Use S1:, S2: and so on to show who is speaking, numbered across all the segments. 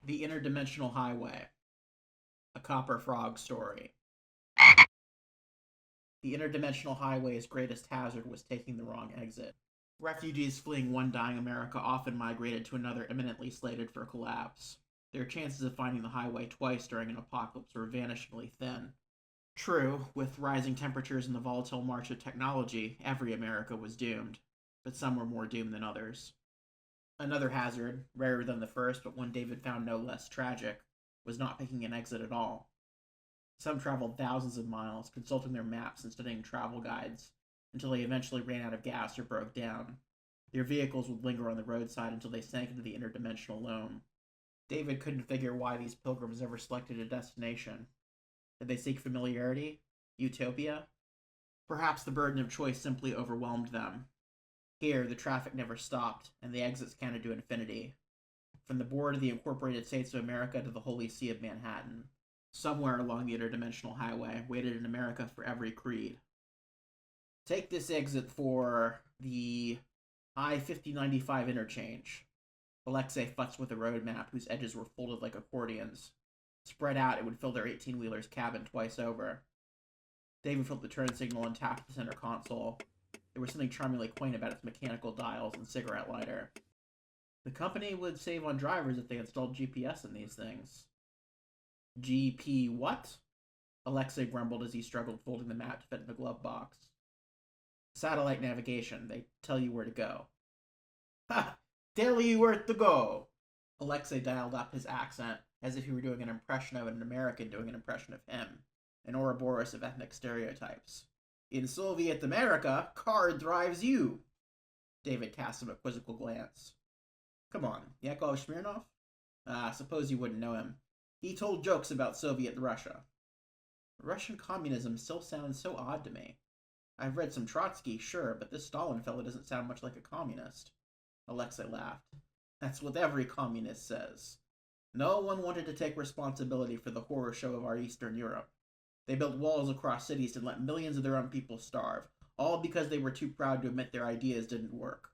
S1: The Interdimensional Highway, a Copper Frog story. The Interdimensional Highway's greatest hazard was taking the wrong exit. Refugees fleeing one dying America often migrated to another imminently slated for collapse. Their chances of finding the highway twice during an apocalypse were vanishingly thin. True, with rising temperatures and the volatile march of technology, every America was doomed, but some were more doomed than others. Another hazard, rarer than the first, but one David found no less tragic, was not picking an exit at all. Some traveled thousands of miles, consulting their maps and studying travel guides, until they eventually ran out of gas or broke down. Their vehicles would linger on the roadside until they sank into the interdimensional loam. David couldn't figure why these pilgrims ever selected a destination. Did they seek familiarity? Utopia? Perhaps the burden of choice simply overwhelmed them. Here, the traffic never stopped, and the exits counted to infinity. From the border of the Incorporated States of America to the Holy See of Manhattan, somewhere along the Interdimensional Highway waited an America for every creed. Take this exit for the I-5095 interchange. Alexei futzed with a road map whose edges were folded like accordions. Spread out, it would fill their 18-wheeler's cabin twice over. David flipped the turn signal and tapped the center console. There was something charmingly quaint about its mechanical dials and cigarette lighter. The company would save on drivers if they installed GPS in these things. GP what? Alexei grumbled as he struggled folding the map to fit in the glove box. Satellite navigation. They tell you where to go. Ha! Tell you where to go! Alexei dialed up his accent, as if he were doing an impression of an American doing an impression of him. An Ouroboros of ethnic stereotypes. In Soviet America, car drives you. David cast him a quizzical glance. Come on, Yakov Smirnov? Suppose you wouldn't know him. He told jokes about Soviet Russia. Russian communism still sounds so odd to me. I've read some Trotsky, sure, but this Stalin fellow doesn't sound much like a communist. Alexei laughed. That's what every communist says. No one wanted to take responsibility for the horror show of our Eastern Europe. They built walls across cities and let millions of their own people starve, all because they were too proud to admit their ideas didn't work.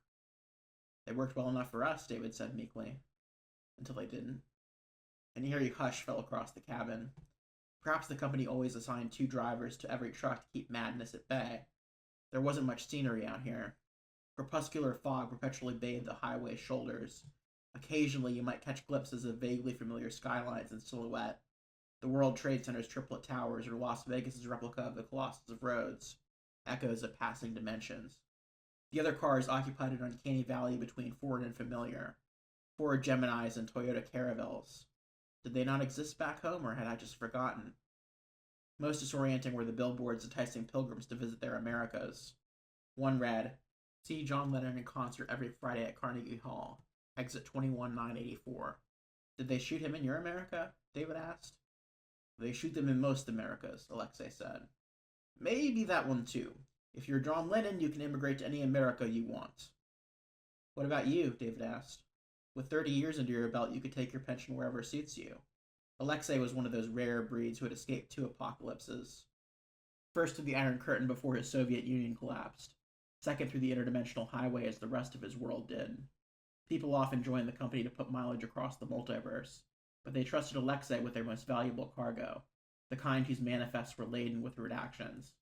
S1: They worked well enough for us, David said meekly. Until they didn't. An eerie hush fell across the cabin. Perhaps the company always assigned 2 drivers to every truck to keep madness at bay. There wasn't much scenery out here. Crepuscular fog perpetually bathed the highway's shoulders. Occasionally you might catch glimpses of vaguely familiar skylines in silhouette. The World Trade Center's triplet towers or Las Vegas's replica of the Colossus of Rhodes. Echoes of passing dimensions. The other cars occupied an uncanny valley between Ford and familiar. Ford Geminis and Toyota Caravels. Did they not exist back home, or had I just forgotten? Most disorienting were the billboards enticing pilgrims to visit their Americas. One read, See John Lennon in concert every Friday at Carnegie Hall. Exit 21984. Did they shoot him in your America? David asked. They shoot them in most Americas, Alexei said. Maybe that one too. If you're John Lennon, you can immigrate to any America you want. What about you? David asked. With 30 years under your belt, you could take your pension wherever suits you. Alexei was one of those rare breeds who had escaped 2 apocalypses. First through the Iron Curtain before his Soviet Union collapsed. Second through the Interdimensional Highway as the rest of his world did. People often joined the company to put mileage across the multiverse, but they trusted Alexei with their most valuable cargo, the kind whose manifests were laden with redactions.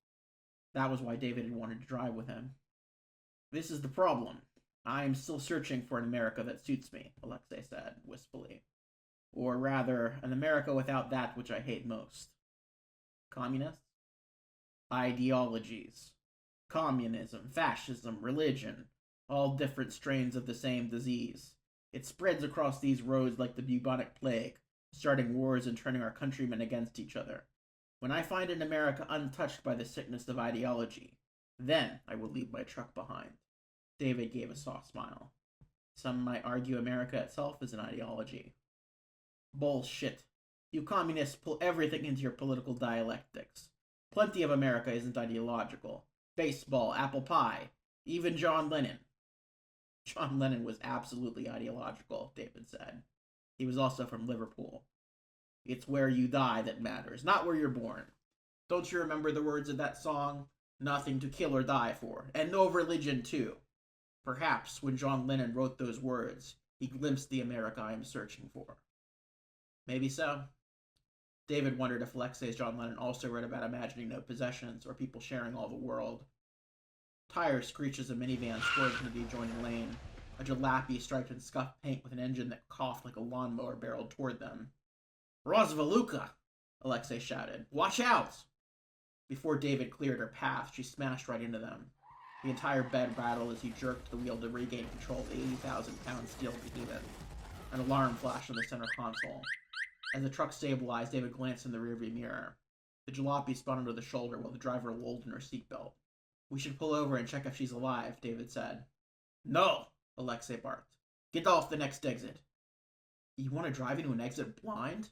S1: That was why David had wanted to drive with him. This is the problem. I am still searching for an America that suits me, Alexei said, wistfully. Or rather, an America without that which I hate most. Communists? Ideologies. Communism, fascism, religion, all different strains of the same disease. It spreads across these roads like the bubonic plague, starting wars and turning our countrymen against each other. When I find an America untouched by the sickness of ideology, then I will leave my truck behind. David gave a soft smile. Some might argue America itself is an ideology. Bullshit. You communists pull everything into your political dialectics. Plenty of America isn't ideological. Baseball, apple pie, even John Lennon. John Lennon was absolutely ideological, David said. He was also from Liverpool. It's where you die that matters, not where you're born. Don't you remember the words of that song? Nothing to kill or die for, and no religion too. Perhaps when John Lennon wrote those words, he glimpsed the America I am searching for. Maybe so. David wondered if Alexei's John Lennon also wrote about imagining no possessions or people sharing all the world. Tires screeched as a minivan swerved into the adjoining lane. A jalopy striped in scuffed paint with an engine that coughed like a lawnmower barreled toward them. Rozvaluka! Alexei shouted. Watch out! Before David cleared her path, she smashed right into them. The entire bed rattled as he jerked the wheel to regain control of the 80,000-pound steel behemoth. An alarm flashed on the center console. As the truck stabilized, David glanced in the rearview mirror. The jalopy spun under the shoulder while the driver lolled in her seatbelt. We should pull over and check if she's alive, David said. No, Alexei barked. Get off the next exit. You want to drive into an exit blind?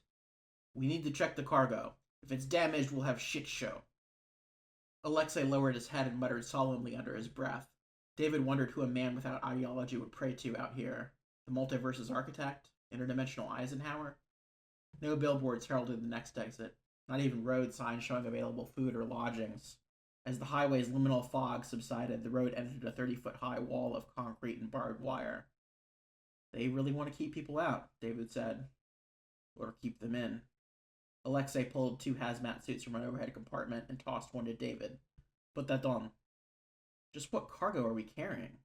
S1: We need to check the cargo. If it's damaged, we'll have shit show. Alexei lowered his head and muttered solemnly under his breath. David wondered who a man without ideology would pray to out here. The multiverse's architect? Interdimensional Eisenhower? No billboards heralded the next exit, not even road signs showing available food or lodgings. As the highway's liminal fog subsided, the road entered a 30-foot-high wall of concrete and barbed wire. They really want to keep people out, David said. Or keep them in. Alexei pulled 2 hazmat suits from an overhead compartment and tossed one to David. Put that on. Just what cargo are we carrying?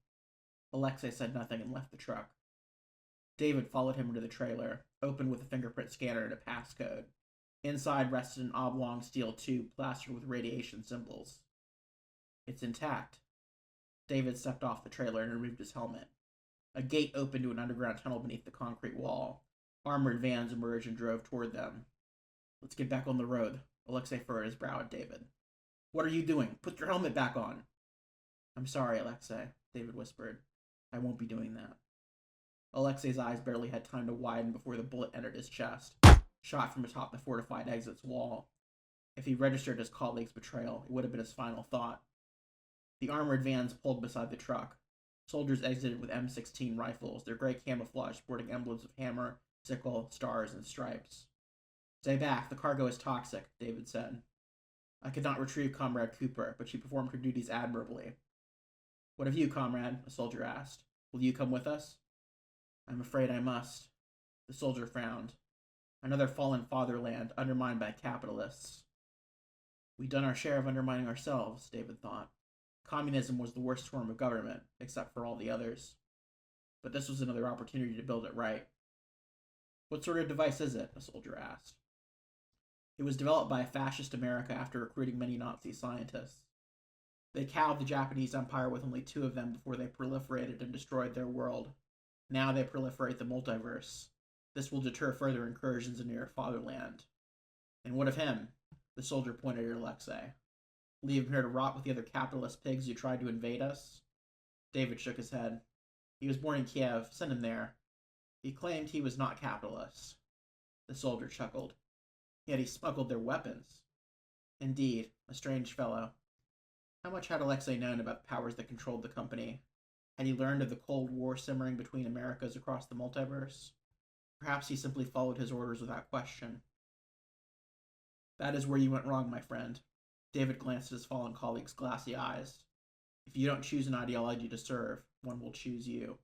S1: Alexei said nothing and left the truck. David followed him into the trailer, opened with a fingerprint scanner and a passcode. Inside rested an oblong steel tube plastered with radiation symbols. It's intact. David stepped off the trailer and removed his helmet. A gate opened to an underground tunnel beneath the concrete wall. Armored vans emerged and drove toward them. Let's get back on the road. Alexei furrowed his brow at David. What are you doing? Put your helmet back on. I'm sorry, Alexei, David whispered. I won't be doing that. Alexei's eyes barely had time to widen before the bullet entered his chest, shot from atop the fortified exit's wall. If he registered his colleague's betrayal, it would have been his final thought. The armored vans pulled beside the truck. Soldiers exited with M16 rifles, their gray camouflage sporting emblems of hammer, sickle, stars, and stripes. Stay back, the cargo is toxic, David said. I could not retrieve Comrade Cooper, but she performed her duties admirably. What of you, comrade? A soldier asked. Will you come with us? I'm afraid I must. The soldier frowned. Another fallen fatherland, undermined by capitalists. We'd done our share of undermining ourselves, David thought. Communism was the worst form of government, except for all the others. But this was another opportunity to build it right. What sort of device is it? A soldier asked. It was developed by fascist America after recruiting many Nazi scientists. They cowed the Japanese Empire with only 2 of them before they proliferated and destroyed their world. Now they proliferate the multiverse. This will deter further incursions into your fatherland. And what of him? The soldier pointed at Alexei. Leave him here to rot with the other capitalist pigs who tried to invade us? David shook his head. He was born in Kiev. Send him there. He claimed he was not capitalist. The soldier chuckled. Yet he smuggled their weapons. Indeed, a strange fellow. How much had Alexei known about the powers that controlled the company? Had he learned of the Cold War simmering between Americas across the multiverse? Perhaps he simply followed his orders without question. That is where you went wrong, my friend. David glanced at his fallen colleague's glassy eyes. If you don't choose an ideology to serve, one will choose you.